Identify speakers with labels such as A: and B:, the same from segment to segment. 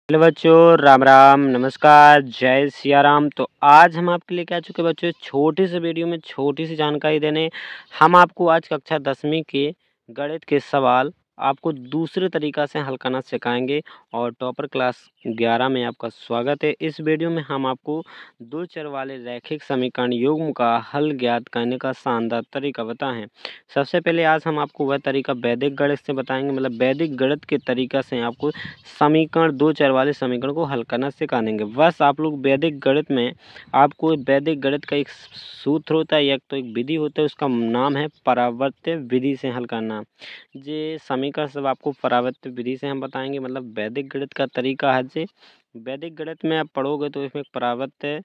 A: Hello बच्चों, राम राम, नमस्कार, जय सिया राम। तो आज हम आपके लिए क्या चुके बच्चों, छोटी सी वीडियो में छोटी सी जानकारी देने। हम आपको आज कक्षा 10वीं के गणित के सवाल आपको दूसरे तरीका से हल करना सिखाएंगे। और टॉपर क्लास 11 में आपका स्वागत है। इस वीडियो में हम आपको दो चर वाले रैखिक समीकरण युग्म का हल ज्ञात करने का शानदार तरीका बताएं। सबसे पहले आज हम आपको वह तरीका वैदिक गणित से बताएंगे, मतलब वैदिक गणित के तरीका से आपको समीकरण दो चर वाले समीकरण को हल करना सिखा देंगे। बस आप लोग वैदिक गणित में आपको वैदिक गणित का एक सूत्र होता है या तो एक विधि होता है, उसका नाम है परावर्त्य विधि से हल करना। ये समीकरण सब आपको परावर्त्य विधि से हम बताएंगे, मतलब वैदिक गणित का तरीका है। जे वैदिक गणित में आप पढ़ोगे तो इसमें परावर्त्य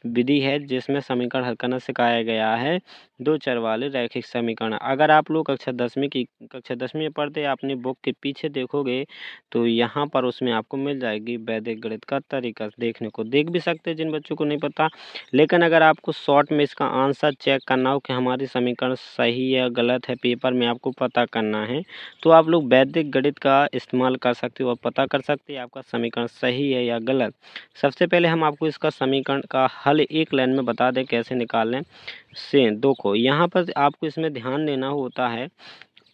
A: विधि है जिसमें समीकरण हल करना सिखाया गया है, दो चर वाले रैखिक समीकरण। अगर आप लोग कक्षा 10वीं में पढ़ते अपनी बुक के पीछे देखोगे तो यहाँ पर उसमें आपको मिल जाएगी वैदिक गणित का तरीका, देखने को देख भी सकते हैं जिन बच्चों को नहीं पता। लेकिन अगर आपको शॉर्ट में इसका आंसर चेक करना हो कि हमारी समीकरण सही या गलत है, पेपर में आपको पता करना है, तो आप लोग वैदिक गणित का इस्तेमाल कर सकते हो और पता कर सकते हैं आपका समीकरण सही है या गलत। सबसे पहले हम आपको इसका समीकरण का हल एक लाइन में बता दें कैसे निकालें। से दो को यहाँ पर आपको इसमें ध्यान देना होता है,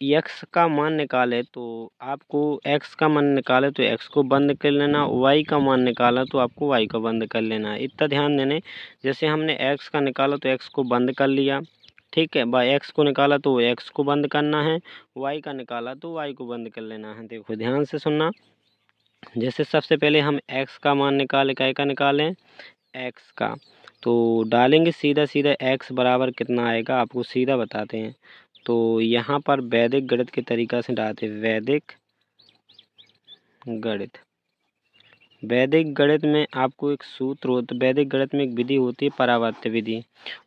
A: एक्स का मान निकाले तो आपको एक्स का मान निकाले तो एक्स को बंद कर लेना, वाई का मान निकाला तो आपको वाई को बंद कर लेना है। इतना ध्यान देने, जैसे हमने एक्स का निकाला तो एक्स को बंद कर लिया, ठीक है। बाय एक्स को निकाला तो एक्स को बंद करना है, वाई का निकाला तो वाई को बंद कर लेना है। देखो ध्यान से सुनना। जैसे सबसे पहले हम एक्स का मान निकाले, क्या का निकालें, एक्स का, तो डालेंगे सीधा सीधा एक्स बराबर कितना आएगा आपको सीधा बताते हैं। तो यहाँ पर वैदिक गणित के तरीका से डालते हैं, वैदिक गणित। वैदिक गणित में आपको एक सूत्र होता है, वैदिक गणित में एक विधि होती है परावर्त्य विधि।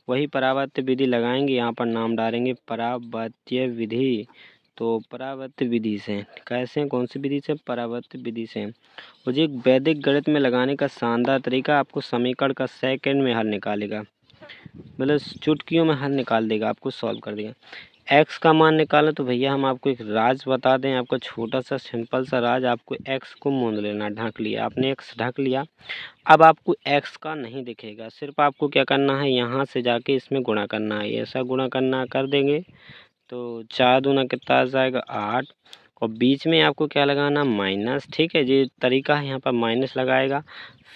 A: वही परावर्त्य विधि लगाएंगे, यहाँ पर नाम डालेंगे परावर्त्य विधि। तो परावर्त्य विधि से कैसे, कौन सी विधि से, परावर्त्य विधि से। और जो एक वैदिक गणित में लगाने का शानदार तरीका, आपको समीकरण का सेकंड में हल निकालेगा, मतलब चुटकियों में हल निकाल देगा, आपको सॉल्व कर देगा। एक्स का मान निकाला तो भैया हम आपको एक राज बता दें, आपका छोटा सा सिंपल सा राज। आपको एक्स को मूंद लेना, ढक लिया आपने, एक्स ढक लिया। अब आपको एक्स का नहीं दिखेगा, सिर्फ आपको क्या करना है, यहाँ से जाके इसमें गुणा करना है, ऐसा गुणा करना कर देंगे तो 4 दूना कितना आ जाएगा 8, और बीच में आपको क्या लगाना, माइनस, ठीक है। ये तरीका है, यहाँ पर माइनस लगाएगा,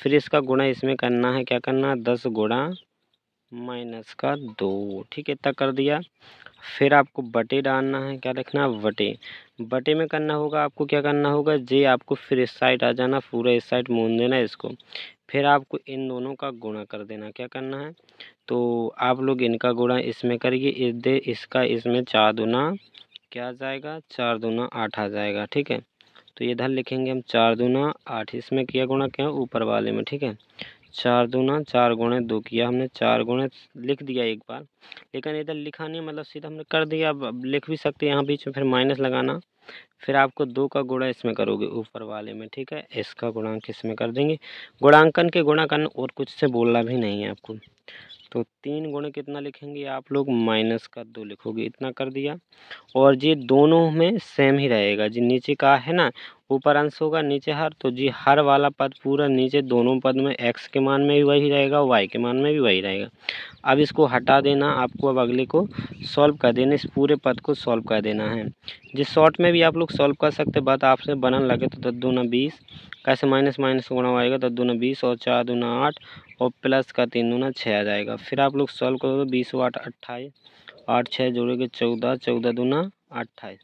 A: फिर इसका गुणा इसमें करना है, क्या करना, 10 गुणा माइनस का 2, ठीक है, इतना कर दिया। फिर आपको बटे डालना है, क्या लिखना, बटे। बटे में करना होगा आपको, क्या करना होगा, जे आपको फिर इस साइड आ जाना, पूरा इस साइड मूंद देना इसको। फिर आपको इन दोनों का गुणा कर देना, क्या करना है, तो आप लोग इनका गुणा इसमें करिए, इसका इसमें 4 दूना क्या आ जाएगा, 4 दूना 8 आ जाएगा, ठीक है। तो ये इधर लिखेंगे हम 4 दूना 8, इसमें किया गुणा क्या ऊपर वाले में, ठीक है। 4 दूना 4 गुणे 2 किया हमने, 4 गुणे लिख दिया एक बार, लेकिन इधर लिखा नहीं, मतलब सीधा हमने कर दिया। अब लिख भी सकते हैं यहाँ बीच में, फिर माइनस लगाना। फिर आपको 2 का गुणा इसमें करोगे ऊपर वाले में, ठीक है। इसका गुणांक इसमें कर देंगे, गुणांकन के गुणा करना, और कुछ से बोलना भी नहीं है आपको। तो 3 गुणे कितना लिखेंगे आप लोग, माइनस का 2 लिखोगे, इतना कर दिया। और ये दोनों में सेम ही रहेगा, जी नीचे का है ना, ऊपर अंश होगा नीचे हर, तो जी हर वाला पद पूरा नीचे, दोनों पद में एक्स के मान में भी वही रहेगा, वाई के मान में भी वही रहेगा। अब इसको हटा देना आपको, अब अगले को सॉल्व कर देना, इस पूरे पद को सॉल्व कर देना है। जिस शॉर्ट में भी आप लोग सॉल्व कर सकते, बात आपसे बनन लगे तो 10 दूना 20, कैसे माइनस माइनस गुणा आएगा, 10 दूना 20 और 4 दूना 8 और प्लस का 3 दूना 6 आ जाएगा। फिर आप लोग सॉल्व करोगे, 20 8 28, 8 6 जोड़ोगे 14, 14 दूना 28,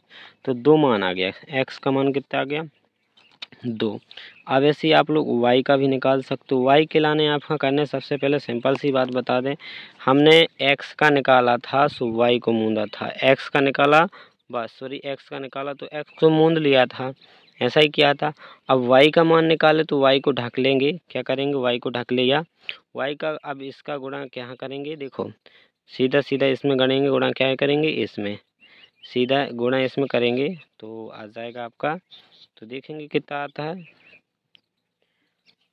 A: तो 2 मान आ गया। एक्स का मान कितना आ गया, 2। अब ऐसे ही आप लोग वाई का भी निकाल सकते हो। वाई के लाने आपका करने, सबसे पहले सिंपल सी बात बता दें, हमने एक्स का निकाला था सो वाई को मूंदा था, एक्स का निकाला, बस सॉरी, एक्स का निकाला तो एक्स को मूंद लिया था, ऐसा ही किया था। अब वाई का मान निकाले तो वाई को ढक लेंगे, क्या करेंगे, वाई को ढक लिया, वाई का अब इसका गुणा क्या करेंगे, देखो सीधा सीधा इसमें गणेंगे, गुणा क्या करेंगे, इसमें सीधा गुणा इसमें करेंगे तो आ जाएगा आपका, तो देखेंगे कितना आता है।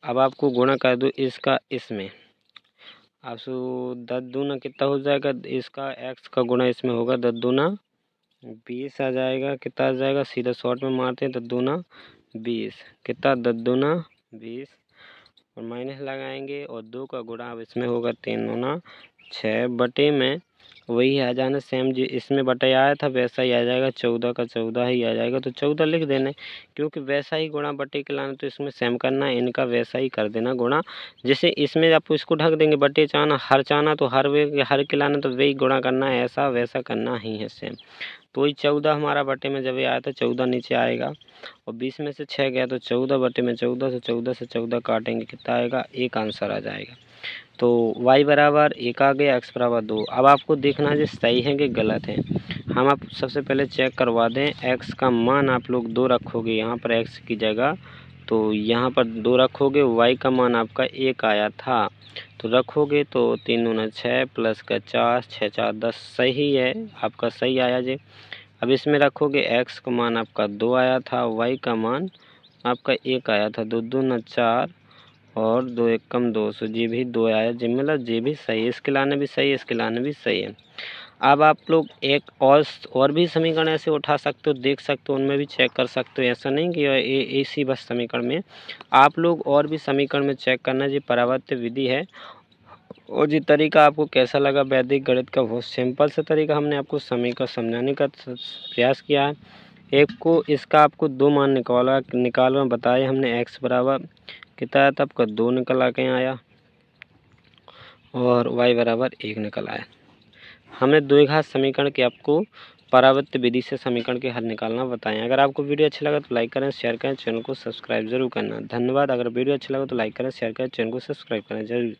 A: अब आपको गुणा कर दो इसका इसमें, आप सो 10 दूना कितना हो जाएगा, इसका एक्स का गुणा इसमें होगा, 10 दूना 20 आ जाएगा, कितना आ जाएगा, सीधा शॉर्ट में मारते हैं, 10 दूना 20 कितना, 10 दूना 20 और माइनस लगाएंगे और 2 का गुणा अब इसमें होगा 3 गुना 6 बटे में वही आ जाना सेम जी इसमें बटे आया था वैसा ही आ जाएगा 14 का 14 ही आ जाएगा तो 14 लिख देना क्योंकि वैसा ही गुणा बटे के लाना तो इसमें सेम करना है इनका वैसा ही कर देना गुणा। जैसे इसमें आप इसको ढक देंगे बटे चाहना तो हर के लाना तो वही गुणा करना है ऐसा वैसा करना ही है सेम। तो वही 14 हमारा बटे में जब ये आया था 14 नीचे आएगा और 20 में से 6 गया तो 14 बटे में 14 से 14 काटेंगे कितना आएगा 1 आंसर आ जाएगा। तो y बराबर 1 आ गया x बराबर 2। अब आपको देखना है जो सही है कि गलत है। हम आप सबसे पहले चेक करवा दें x का मान आप लोग 2 रखोगे यहाँ पर x की जगह तो यहाँ पर 2 रखोगे y का मान आपका 1 आया था तो रखोगे तो 3 दूना 6 प्लस का 4 6 4 10 सही है आपका सही आया जी। अब इसमें रखोगे x का मान आपका 2 आया था y का मान आपका 1 आया था 2 दूना 4 और 2 1 कम 2 सो जी भी 2 आया जी मतलब जी भी सही है इसके लाने भी सही है इसके लाने भी सही है। अब आप लोग एक और भी समीकरण ऐसे उठा सकते हो देख सकते हो उनमें भी चेक कर सकते हो ऐसा नहीं कि इसी बस समीकरण में आप लोग और भी समीकरण में चेक करना जी परावर्त्य विधि है। और जी तरीका आपको कैसा लगा वैदिक गणित का बहुत सिंपल सा तरीका हमने आपको समीकरण समझाने का प्रयास किया है। एक को इसका आपको 2 मान निकालना बताया हमने x बराबर कितना आया था आपका 2 निकल के आया और y बराबर 1 निकल आया। हमने द्विघात समीकरण के आपको परावर्त्य विधि से समीकरण के हल निकालना बताएं। अगर आपको वीडियो अच्छा लगा तो लाइक करें शेयर करें चैनल को सब्सक्राइब जरूर करना। धन्यवाद। अगर वीडियो अच्छा लगा तो लाइक करें शेयर करें चैनल को सब्सक्राइब करें जरूर।